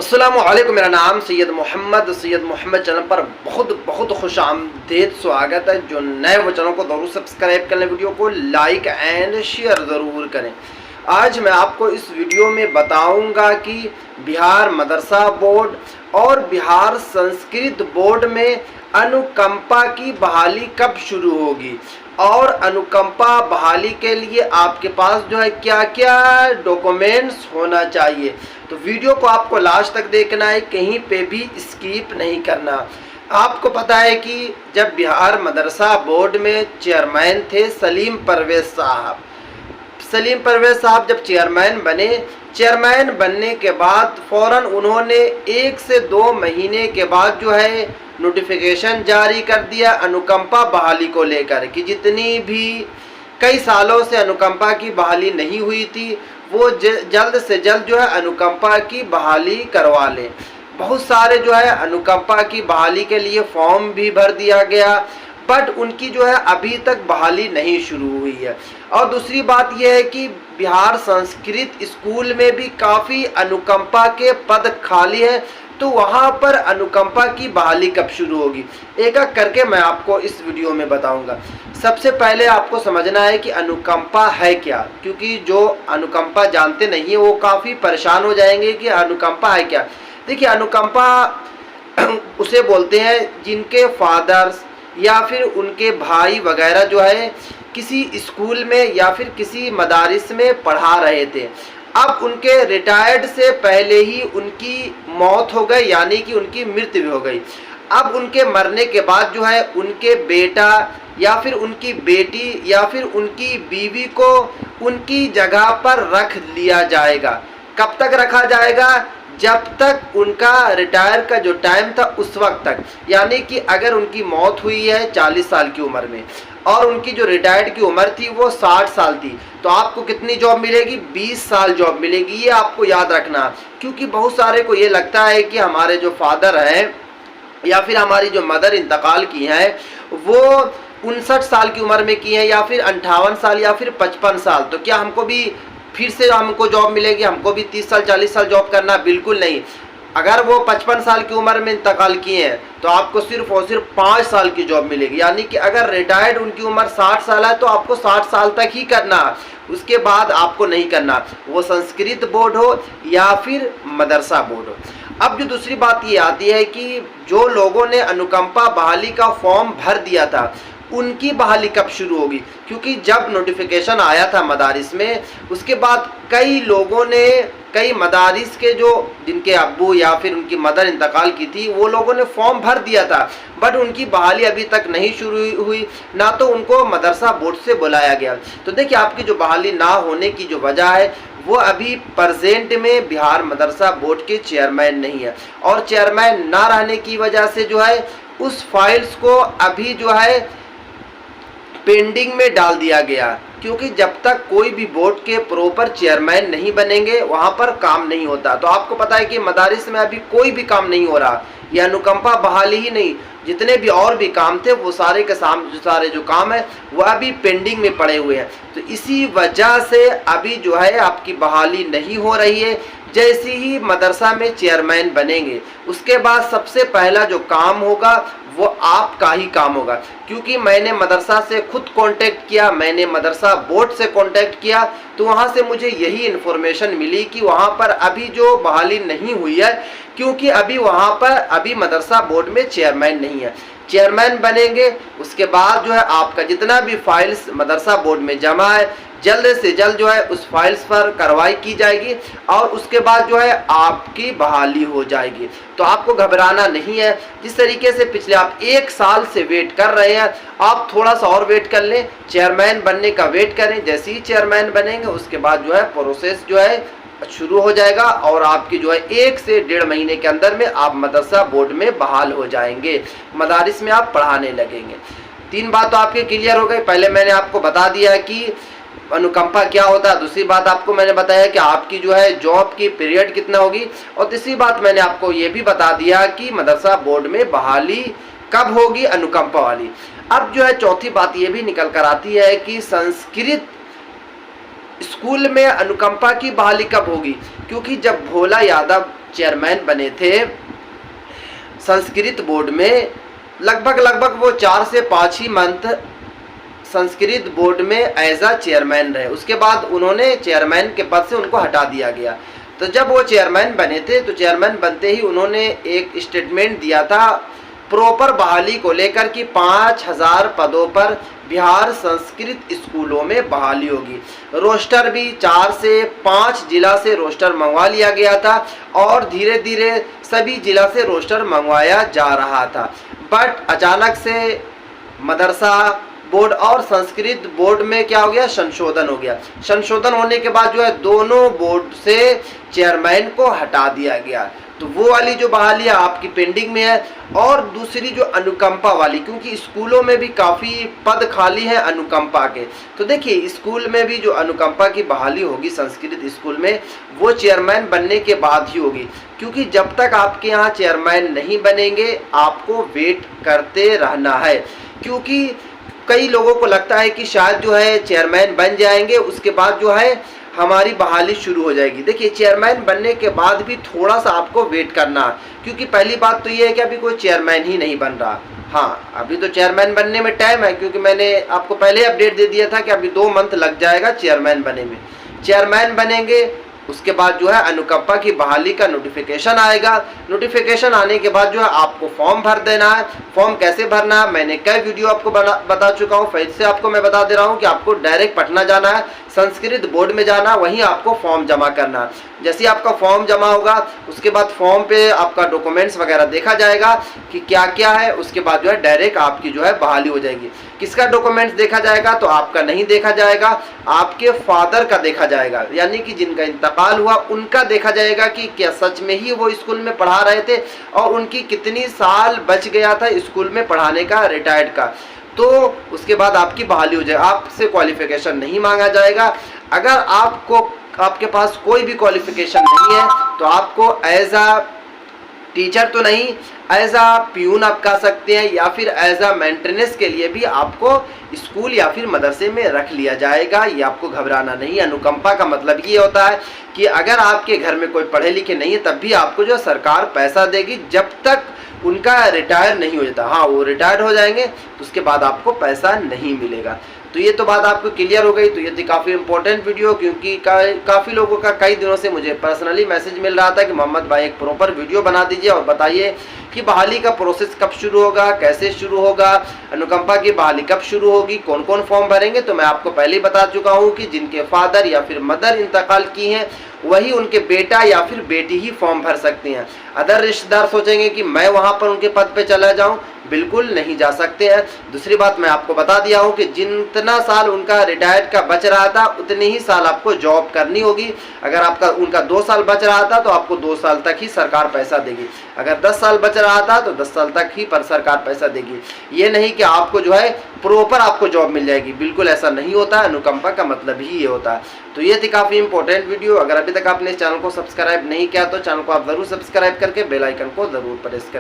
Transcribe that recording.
अस्सलामुअलैकुम। मेरा नाम सैयद मोहम्मद चैनल पर बहुत बहुत खुश आमदीद स्वागत है। जो नए वो चैनल को ज़रूर सब्सक्राइब कर लें, वीडियो को लाइक एंड शेयर ज़रूर करें। आज मैं आपको इस वीडियो में बताऊंगा कि बिहार मदरसा बोर्ड और बिहार संस्कृत बोर्ड में अनुकंपा की बहाली कब शुरू होगी और अनुकंपा बहाली के लिए आपके पास जो है क्या क्या डॉक्यूमेंट्स होना चाहिए। तो वीडियो को आपको लास्ट तक देखना है, कहीं पे भी स्किप नहीं करना। आपको पता है कि जब बिहार मदरसा बोर्ड में चेयरमैन थे सलीम परवेज साहब जब चेयरमैन बनने के बाद फ़ौरन उन्होंने 1 से 2 महीने के बाद जो है नोटिफिकेशन जारी कर दिया अनुकंपा बहाली को लेकर कि जितनी भी कई सालों से अनुकंपा की बहाली नहीं हुई थी वो जल्द से जल्द जो है अनुकंपा की बहाली करवा लें। बहुत सारे जो है अनुकंपा की बहाली के लिए फॉर्म भी भर दिया गया, बट उनकी जो है अभी तक बहाली नहीं शुरू हुई है। और दूसरी बात यह है कि बिहार संस्कृत स्कूल में भी काफ़ी अनुकंपा के पद खाली है, तो वहाँ पर अनुकंपा की बहाली कब शुरू होगी एक एक करके मैं आपको इस वीडियो में बताऊंगा। सबसे पहले आपको समझना है कि अनुकंपा है क्या, क्योंकि जो अनुकंपा जानते नहीं है वो काफ़ी परेशान हो जाएंगे कि अनुकंपा है क्या। देखिए, अनुकंपा उसे बोलते हैं जिनके फादर्स या फिर उनके भाई वगैरह जो है किसी स्कूल में या फिर किसी मदारिस में पढ़ा रहे थे, अब उनके रिटायर्ड से पहले ही उनकी मौत हो गई, यानी कि उनकी मृत्यु भी हो गई। अब उनके मरने के बाद जो है उनके बेटा या फिर उनकी बेटी या फिर उनकी बीवी को उनकी जगह पर रख लिया जाएगा। कब तक रखा जाएगा? जब तक उनका रिटायर का जो टाइम था उस वक्त तक, यानी कि अगर उनकी मौत हुई है 40 साल की उम्र में और उनकी जो रिटायर्ड की उम्र थी वो 60 साल थी, तो आपको कितनी जॉब मिलेगी? 20 साल जॉब मिलेगी। ये आपको याद रखना, क्योंकि बहुत सारे को ये लगता है कि हमारे जो फादर हैं या फिर हमारी जो मदर इंतकाल की हैं वो 59 साल की उम्र में की हैं या फिर 58 साल या फिर 55 साल, तो क्या हमको भी फिर से हमको जॉब मिलेगी? हमको भी 30 साल 40 साल जॉब करना? बिल्कुल नहीं। अगर वो 55 साल की उम्र में इंतकाल किए हैं तो आपको सिर्फ और सिर्फ 5 साल की जॉब मिलेगी, यानी कि अगर रिटायर्ड उनकी उम्र 60 साल है तो आपको 60 साल तक ही करना, उसके बाद आपको नहीं करना, वो संस्कृत बोर्ड हो या फिर मदरसा बोर्ड हो। अब जो दूसरी बात ये आती है कि जो लोगों ने अनुकंपा बहाली का फॉर्म भर दिया था उनकी बहाली कब शुरू होगी, क्योंकि जब नोटिफिकेशन आया था मदारिस में उसके बाद कई लोगों ने, कई मदारिस के जो जिनके अब्बू या फिर उनकी मदर इंतकाल की थी वो लोगों ने फॉर्म भर दिया था, बट उनकी बहाली अभी तक नहीं शुरू हुई, ना तो उनको मदरसा बोर्ड से बुलाया गया। तो देखिए, आपकी जो बहाली ना होने की जो वजह है वो अभी प्रेजेंट में बिहार मदरसा बोर्ड के चेयरमैन नहीं है, और चेयरमैन ना रहने की वजह से जो है उस फाइल्स को अभी जो है पेंडिंग में डाल दिया गया, क्योंकि जब तक कोई भी बोर्ड के प्रॉपर चेयरमैन नहीं बनेंगे वहाँ पर काम नहीं होता। तो आपको पता है कि मदारिस में अभी कोई भी काम नहीं हो रहा, यह अनुकंपा बहाली ही नहीं, जितने भी और भी काम थे वो सारे के सारे जो काम है वो अभी पेंडिंग में पड़े हुए हैं। तो इसी वजह से अभी जो है आपकी बहाली नहीं हो रही है। जैसे ही मदरसा में चेयरमैन बनेंगे उसके बाद सबसे पहला जो काम होगा वो आपका ही काम होगा, क्योंकि मैंने मदरसा से खुद कांटेक्ट किया, मैंने मदरसा बोर्ड से कांटेक्ट किया, तो वहाँ से मुझे यही इन्फॉर्मेशन मिली कि वहाँ पर अभी जो बहाली नहीं हुई है, क्योंकि अभी वहाँ पर अभी मदरसा बोर्ड में चेयरमैन नहीं है। चेयरमैन बनेंगे उसके बाद जो है आपका जितना भी फाइल्स मदरसा बोर्ड में जमा है जल्द से जल्द जो है उस फाइल्स पर कार्रवाई की जाएगी और उसके बाद जो है आपकी बहाली हो जाएगी। तो आपको घबराना नहीं है। जिस तरीके से पिछले आप 1 साल से वेट कर रहे हैं, आप थोड़ा सा और वेट कर लें, चेयरमैन बनने का वेट करें। जैसे ही चेयरमैन बनेंगे उसके बाद जो है प्रोसेस जो है शुरू हो जाएगा और आपकी जो है 1 से 1.5 महीने के अंदर में आप मदरसा बोर्ड में बहाल हो जाएंगे, मदारिस में आप पढ़ाने लगेंगे। 3 बात तो आपके क्लियर हो गई। पहले मैंने आपको बता दिया कि अनुकंपा क्या होता है, दूसरी बात आपको मैंने बताया कि आपकी जो है जॉब की पीरियड कितना होगी, और तीसरी बात मैंने आपको ये भी बता दिया कि मदरसा बोर्ड में बहाली कब होगी अनुकंपा वाली। अब जो है चौथी बात ये भी निकल कर आती है कि संस्कृत स्कूल में अनुकंपा की बहाली कब होगी, क्योंकि जब भोला यादव चेयरमैन बने थे संस्कृत बोर्ड में, लगभग वो 4 से 5 ही मंथ संस्कृत बोर्ड में एज अ चेयरमैन रहे। उसके बाद उन्होंने चेयरमैन के पद से उनको हटा दिया गया। तो जब वो चेयरमैन बने थे तो चेयरमैन बनते ही उन्होंने एक स्टेटमेंट दिया था प्रॉपर बहाली को लेकर कि 5000 पदों पर बिहार संस्कृत स्कूलों में बहाली होगी। रोस्टर भी 4 से 5 जिला से रोस्टर मंगवा लिया गया था और धीरे धीरे सभी जिला से रोस्टर मंगवाया जा रहा था। बट अचानक से मदरसा बोर्ड और संस्कृत बोर्ड में क्या हो गया, संशोधन हो गया। संशोधन होने के बाद जो है दोनों बोर्ड से चेयरमैन को हटा दिया गया। तो वो वाली जो बहाली है आपकी पेंडिंग में है। और दूसरी जो अनुकंपा वाली, क्योंकि स्कूलों में भी काफ़ी पद खाली है अनुकंपा के, तो देखिए स्कूल में भी जो अनुकंपा की बहाली होगी संस्कृत स्कूल में, वो चेयरमैन बनने के बाद ही होगी। क्योंकि जब तक आपके यहाँ चेयरमैन नहीं बनेंगे आपको वेट करते रहना है। क्योंकि कई लोगों को लगता है कि शायद जो है चेयरमैन बन जाएंगे उसके बाद जो है हमारी बहाली शुरू हो जाएगी। देखिए चेयरमैन बनने के बाद भी थोड़ा सा आपको वेट करना है, क्योंकि पहली बात तो ये है कि अभी कोई चेयरमैन ही नहीं बन रहा। हाँ, अभी तो चेयरमैन बनने में टाइम है, क्योंकि मैंने आपको पहले अपडेट दे दिया था कि अभी 2 मंथ लग जाएगा चेयरमैन बनने में। चेयरमैन बनेंगे उसके बाद जो है अनुकंपा की बहाली का नोटिफिकेशन आएगा। नोटिफिकेशन आने के बाद जो है आपको फॉर्म भर देना है। फॉर्म कैसे भरना है मैंने कई वीडियो आपको बता चुका हूँ, फिर से आपको मैं बता दे रहा हूँ कि आपको डायरेक्ट पटना जाना है, संस्कृत बोर्ड में जाना, वहीं आपको फॉर्म जमा करना है। जैसे ही आपका फॉर्म जमा होगा उसके बाद फॉर्म पे आपका डॉक्यूमेंट्स वगैरह देखा जाएगा कि क्या क्या है। उसके बाद जो है डायरेक्ट आपकी जो है बहाली हो जाएगी। किसका डॉक्यूमेंट्स देखा जाएगा, तो आपका नहीं देखा जाएगा, आपके फादर का देखा जाएगा, यानी कि जिनका इंतकाल हुआ उनका देखा जाएगा कि क्या सच में ही वो स्कूल में पढ़ा रहे थे और उनकी कितनी साल बच गया था स्कूल में पढ़ाने का, रिटायर्ड का। तो उसके बाद आपकी बहाली हो जाएगी। आपसे क्वालिफिकेशन नहीं मांगा जाएगा। अगर आपके पास कोई भी क्वालिफिकेशन नहीं है तो आपको एज अ टीचर तो नहीं, एज अ प्यून आप कह सकते हैं, या फिर एज अ मेंटेनेंस के लिए भी आपको स्कूल या फिर मदरसे में रख लिया जाएगा। ये आपको घबराना नहीं। अनुकंपा का मतलब ये होता है कि अगर आपके घर में कोई पढ़े लिखे नहीं है तब भी आपको जो सरकार पैसा देगी जब तक उनका रिटायर नहीं हो जाता। हाँ, वो रिटायर्ड हो जाएंगे तो उसके बाद आपको पैसा नहीं मिलेगा। तो ये तो बात आपको क्लियर हो गई। तो ये थी काफ़ी इंपॉर्टेंट वीडियो, क्योंकि काफ़ी लोगों का कई दिनों से मुझे पर्सनली मैसेज मिल रहा था कि मोहम्मद भाई एक प्रॉपर वीडियो बना दीजिए और बताइए कि बहाली का प्रोसेस कब शुरू होगा, कैसे शुरू होगा, अनुकंपा की बहाली कब शुरू होगी, कौन कौन फॉर्म भरेंगे। तो मैं आपको पहले ही बता चुका हूँ कि जिनके फादर या फिर मदर इंतकाल की हैं वही उनके बेटा या फिर बेटी ही फॉर्म भर सकते हैं। अदर रिश्तेदार सोचेंगे कि मैं वहाँ पर उनके पद पे चला जाऊँ, बिल्कुल नहीं जा सकते हैं। दूसरी बात मैं आपको बता दिया हूँ कि जितना साल उनका रिटायर्ड का बच रहा था उतने ही साल आपको जॉब करनी होगी। अगर उनका 2 साल बच रहा था तो आपको 2 साल तक ही सरकार पैसा देगी। अगर 10 साल बच रहा था तो 10 साल तक ही पर सरकार पैसा देगी। ये नहीं कि आपको जो है प्रॉपर आपको जॉब मिल जाएगी, बिल्कुल ऐसा नहीं होता। अनुकंपा का मतलब ही ये होता है। तो ये थी काफ़ी इंपॉर्टेंट वीडियो। अगर अभी तक आपने इस चैनल को सब्सक्राइब नहीं किया तो चैनल को आप ज़रूर सब्सक्राइब करके बेल आइकन को ज़रूर प्रेस करें।